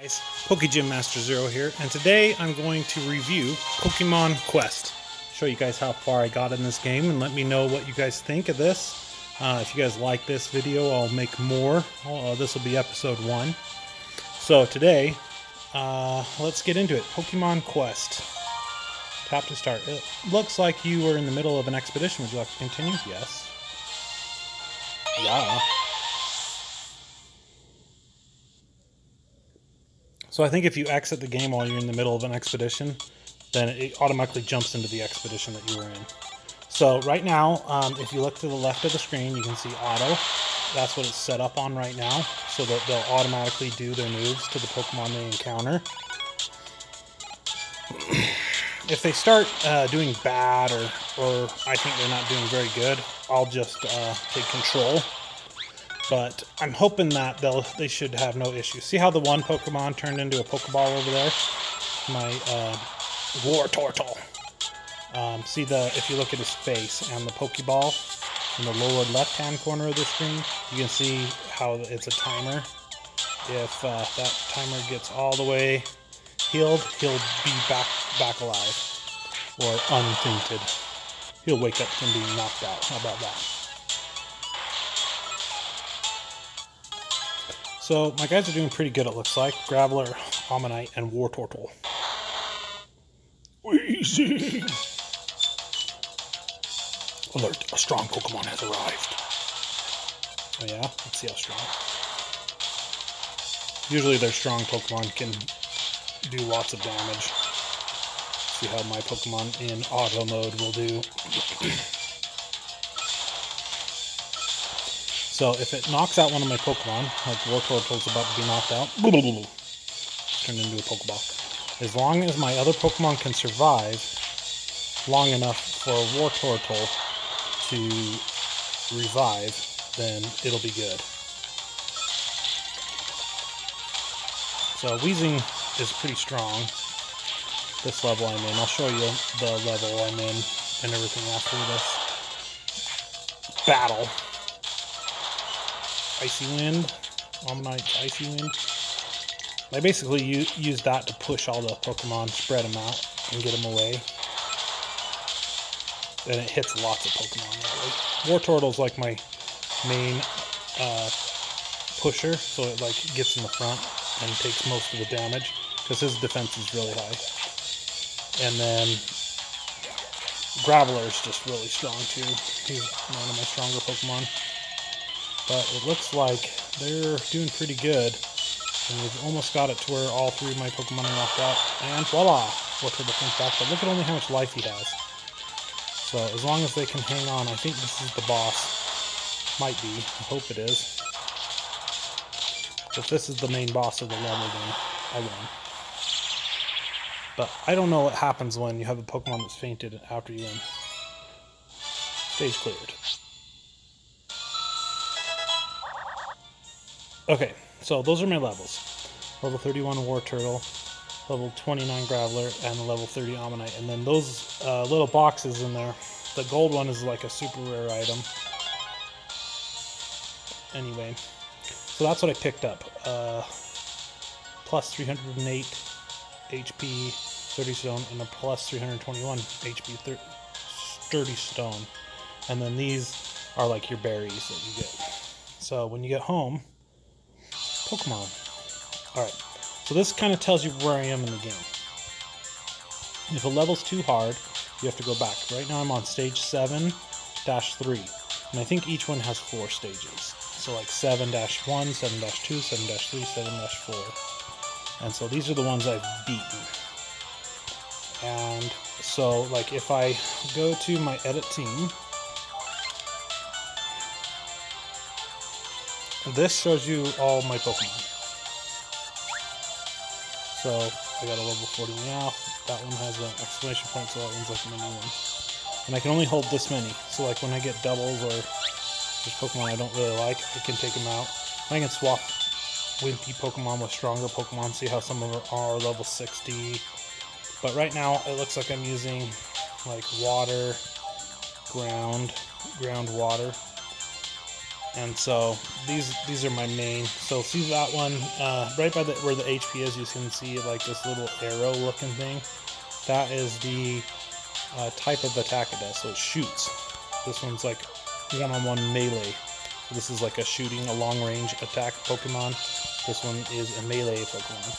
Guys, PokeGym Master Zero here, and today I'm going to review Pokemon Quest. Show you guys how far I got in this game, and let me know what you guys think of this. If you guys like this video, I'll make more. This will be episode 1. So today, let's get into it. Pokemon Quest. Tap to start. It looks like you were in the middle of an expedition. Would you like to continue? Yes. Yeah. So I think if you exit the game while you're in the middle of an expedition, then it automatically jumps into the expedition that you were in. So right now, if you look to the left of the screen, you can see auto. That's what it's set up on right now, so that they'll automatically do their moves to the Pokemon they encounter. If they start doing bad, or I think they're not doing very good, I'll just take control. But I'm hoping that they should have no issues. See how the one Pokemon turned into a Pokeball over there? My Wartortle. See if you look at his face and the Pokeball in the lower left-hand corner of the screen, you can see how it's a timer. If that timer gets all the way healed, he'll be back alive, or unfainted. He'll wake up from being knocked out. How about that? So my guys are doing pretty good, it looks like. Graveler, Omanyte, and Wartortle. Easy. Alert, a strong Pokemon has arrived. Oh yeah? Let's see how strong. Usually their strong Pokemon can do lots of damage. See how my Pokemon in auto mode will do. So if it knocks out one of my Pokemon, like Wartortle's about to be knocked out, turned into a Pokeball. As long as my other Pokemon can survive long enough for Wartortle to revive, then it'll be good. So Weezing is pretty strong. This level I'm in. I'll show you the level I'm in and everything after this battle. Icy Wind, Omanyte, Icy Wind. I basically use that to push all the Pokemon, spread them out, and get them away. And it hits lots of Pokemon that way. Wartortle's like my main pusher, so it like gets in the front and takes most of the damage, because his defense is really high. And then Graveler's just really strong too. He's one of my stronger Pokemon. But it looks like they're doing pretty good. And we've almost got it to where all 3 of my Pokemon are knocked out. And voila! Wartortle comes back. But look at only how much life he has. So as long as they can hang on, I think this is the boss. Might be. I hope it is. If this is the main boss of the level, then I win. But I don't know what happens when you have a Pokemon that's fainted after you win. Stage cleared. Okay, so those are my levels. Level 31 Wartortle, level 29 Graveler, and level 30 Omanyte. And then those little boxes in there, the gold one is like a super rare item. Anyway, so that's what I picked up. Plus 308 HP, 30 stone, and a plus 321 HP, 30 stone. And then these are like your berries that you get. So when you get home, Pokemon. Alright, so this kind of tells you where I am in the game. If a level's too hard, you have to go back. Right now I'm on stage 7-3, and I think each one has 4 stages. So like 7-1, 7-2, 7-3, 7-4. And so these are the ones I've beaten. And so like if I go to my edit team, this shows you all my Pokemon. So I got a level 40 now. That one has an exclamation point, so that one's like a mini one. And I can only hold this many. So like when I get doubles or just Pokemon I don't really like, I can take them out. I can swap wimpy Pokemon with stronger Pokemon. See how some of them are level 60. But right now it looks like I'm using like water, ground water. And so these are my main. So see that one right by where the HP is, you can see like this little arrow looking thing. That is the type of attack it does. So it shoots. This one's like one-on-one melee. So this is like a shooting, a long-range attack Pokemon. This one is a melee Pokemon.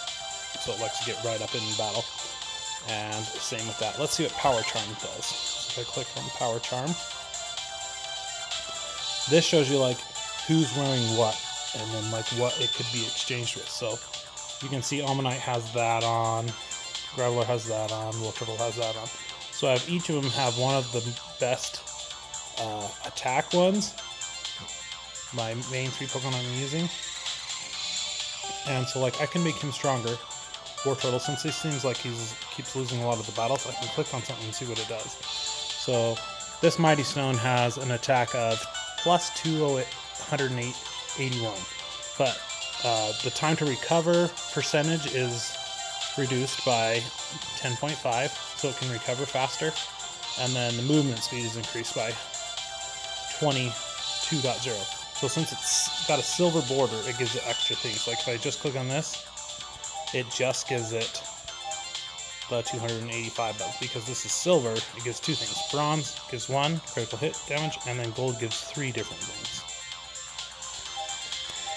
So it likes to get right up in battle. And same with that. Let's see what Power Charm does. So if I click on Power Charm, this shows you like who's wearing what, and then like what it could be exchanged with. So you can see Omanyte has that on, Graveler has that on, Wartortle has that on. So I have each of them have one of the best attack ones. My main 3 Pokemon I'm using. And so like I can make him stronger. Wartortle, since he seems like he keeps losing a lot of the battles, I can click on something and see what it does. So this Mighty Stone has an attack of plus 281, but the time to recover percentage is reduced by 10.5, so it can recover faster, and then the movement speed is increased by 22.0. So since it's got a silver border, it gives it extra things. Like if I just click on this, it just gives it the 285 bucks. Because this is silver, it gives 2 things. Bronze gives 1 critical hit damage, and then gold gives 3 different things.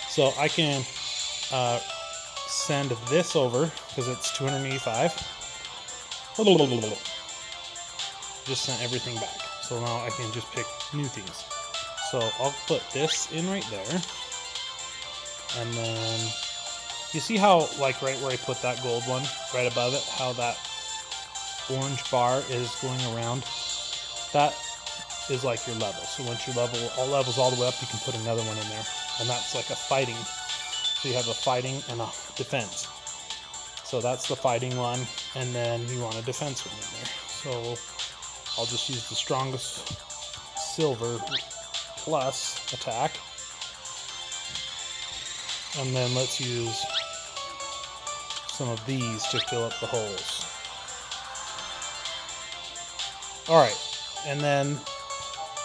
So I can send this over, because it's 285. Just sent everything back. So now I can just pick new things. So I'll put this in right there. And then you see how, like right where I put that gold one, right above it, how that orange bar is going around? That is like your level. So once your levels all the way up, you can put another one in there. And that's like a fighting. So you have a fighting and a defense. So that's the fighting one, and then you want a defense one in there. So I'll just use the strongest silver plus attack. And then let's use some of these to fill up the holes. Alright, and then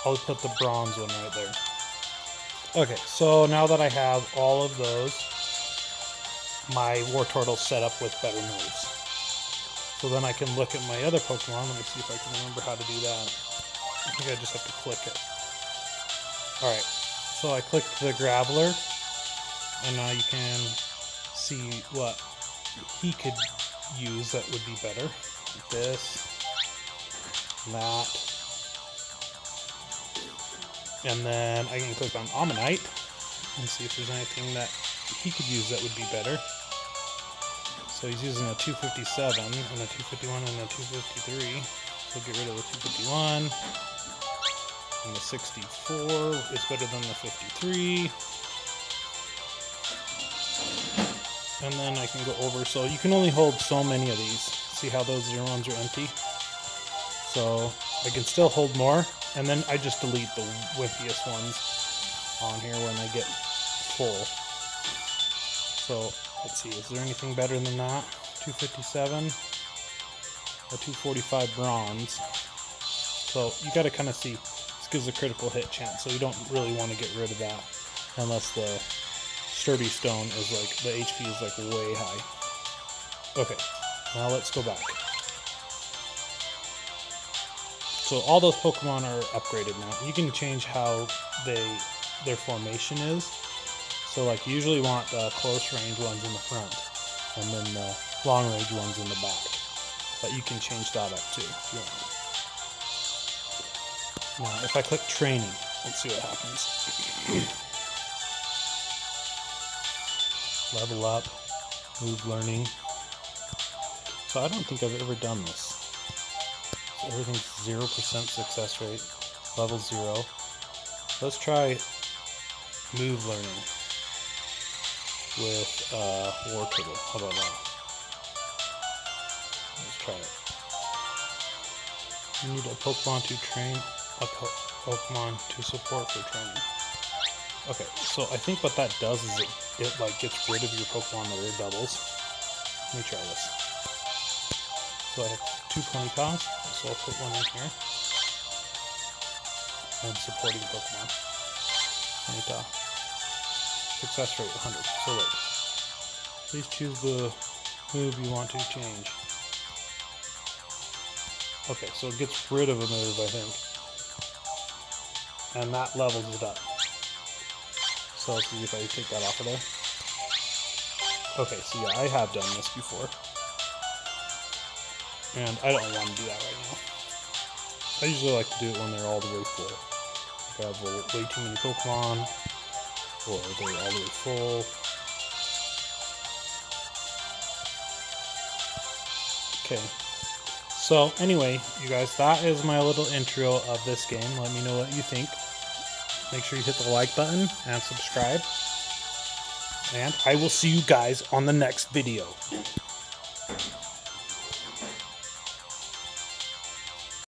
I'll put the bronze one right there. Okay, so now that I have all of those, my Wartortle's set up with better moves. So then I can look at my other Pokemon. Let me see if I can remember how to do that. I think I just have to click it. Alright, so I clicked the Graveler, and now you can see what he could use that would be better. This, that, and then I can click on Omanyte and see if there's anything that he could use that would be better. So he's using a 257 and a 251 and a 253. So get rid of the 251. And the 64 is better than the 53. And then I can go over. So you can only hold so many of these. See how those 0 ones are empty? So I can still hold more. And then I just delete the wimpiest ones on here when I get full. So let's see, is there anything better than that? 257, a 245 bronze. So you got to kind of see. This gives a critical hit chance, so you don't really want to get rid of that unless the sturdy stone is like, the HP is like way high. Okay, now let's go back. So all those Pokemon are upgraded now. You can change how their formation is. So like you usually want the close range ones in the front and then the long range ones in the back. But you can change that up too if you want. Now if I click training, let's see what happens. Level up, move learning. So I don't think I've ever done this. So everything's 0% success rate, level 0. Let's try move learning with Wartortle. How about that? Let's try it. You need a Pokemon to train, a Pokemon to support for training. Okay, so I think what that does is it like gets rid of your Pokemon that are doubles. Let me try this. So I have 2 Ponytas, so I'll put one in here. And supporting Pokemon. Success rate 100. So wait. Please choose the move you want to change. Okay, so it gets rid of a move, I think. And that levels it up. So let's see if I take that off of there. Okay, so yeah, I have done this before. And I don't want to do that right now. I usually like to do it when they're all the way full. Like I have way too many Pokemon, or they're all the way full. Okay. So anyway, you guys, that is my little intro of this game. Let me know what you think. Make sure you hit the like button and subscribe. And I will see you guys on the next video.